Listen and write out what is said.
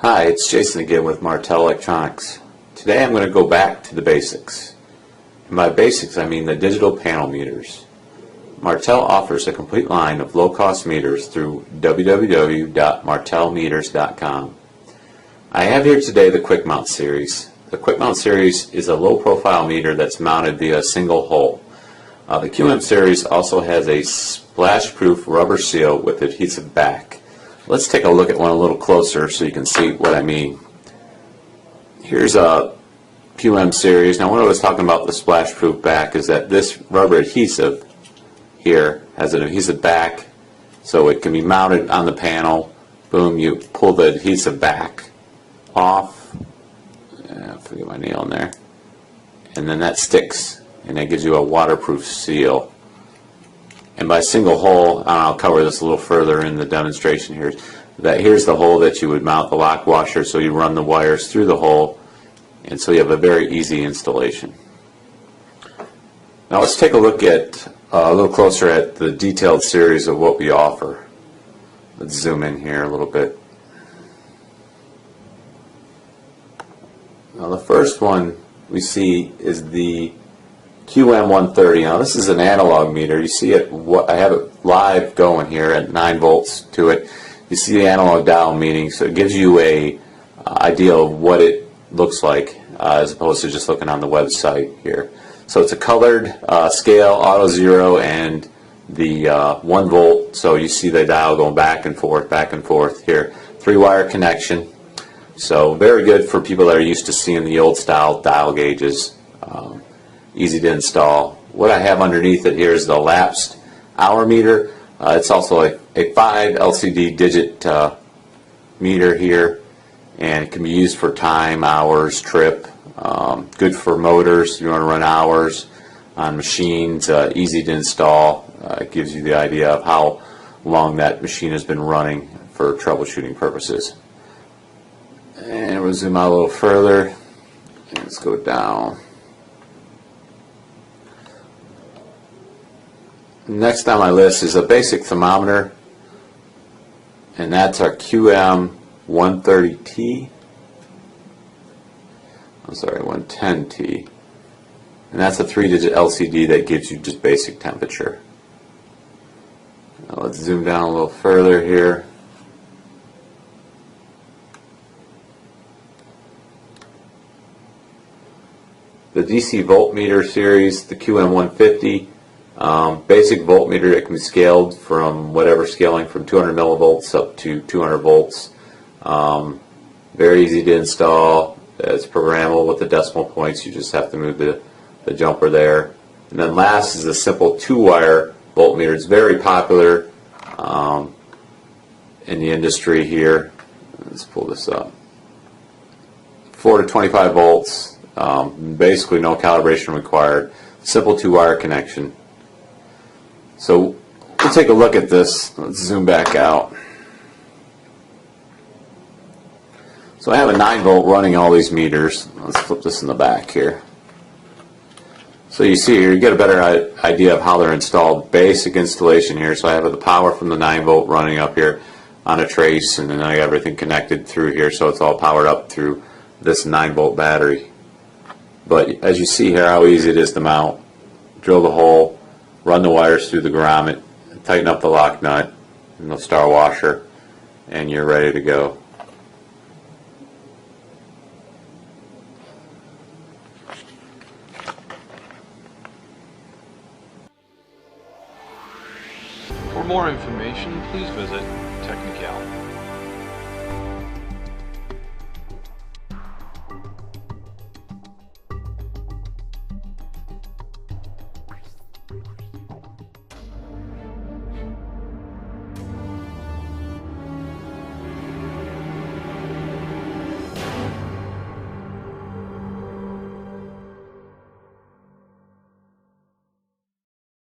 Hi, it's Jason again with Martel Electronics. Today I'm going to go back to the basics. And by basics I mean the digital panel meters. Martel offers a complete line of low-cost meters through www.martelmeters.com. I have here today the Quick Mount series. The Quick Mount series is a low-profile meter that's mounted via a single hole. The QM series also has a splash-proof rubber seal with adhesive back. Let's take a look at one a little closer so you can see what I mean. Here's a QM series. Now, when I was talking about the splash-proof back is that this rubber adhesive here has an adhesive back, so it can be mounted on the panel. Boom, you pull the adhesive back off. Forget my nail in there. And then that sticks, and that gives you a waterproof seal. And by single hole, and I'll cover this a little further in the demonstration here, that here's the hole that you would mount the lock washer, so you run the wires through the hole, and so you have a very easy installation. Now let's take a look at a little closer at the detailed series of what we offer. Let's zoom in here a little bit. Now the first one we see is the QM130. Now this is an analog meter. You see it. I have it live going here at 9 volts to it. You see the analog dial meeting, so it gives you a idea of what it looks like as opposed to just looking on the website here. So it's a colored scale, auto 0, and the 1 volt. So you see the dial going back and forth here. 3-wire connection. So very good for people that are used to seeing the old style dial gauges. Easy to install. What I have underneath it here is the lapsed hour meter. It's also a 5 LCD digit meter here, and it can be used for time, hours, trip. Good for motors. You want to run hours on machines. Easy to install. It gives you the idea of how long that machine has been running for troubleshooting purposes. And we'll zoom out a little further. Let's go down. Next on my list is a basic thermometer, and that's our QM130T. I'm sorry, 110T. And that's a 3-digit LCD that gives you just basic temperature. Now let's zoom down a little further here. The DC voltmeter series, the QM150. Basic voltmeter that can be scaled from whatever scaling from 200 millivolts up to 200 volts. Very easy to install. It's programmable with the decimal points. You just have to move the jumper there. And then last is a simple 2-wire voltmeter. It's very popular in the industry here. Let's pull this up. 4 to 25 volts. Basically no calibration required. Simple 2-wire connection. So we'll take a look at this. Let's zoom back out. So I have a 9 volt running all these meters. Let's flip this in the back here. So you see here, you get a better idea of how they're installed. Basic installation here. So I have the power from the 9 volt running up here on a trace, and then I got everything connected through here, so it's all powered up through this 9 volt battery. But as you see here, how easy it is to mount. Drill the hole, run the wires through the grommet, tighten up the lock nut and the star washer, and you're ready to go. For more information, please visit Technical.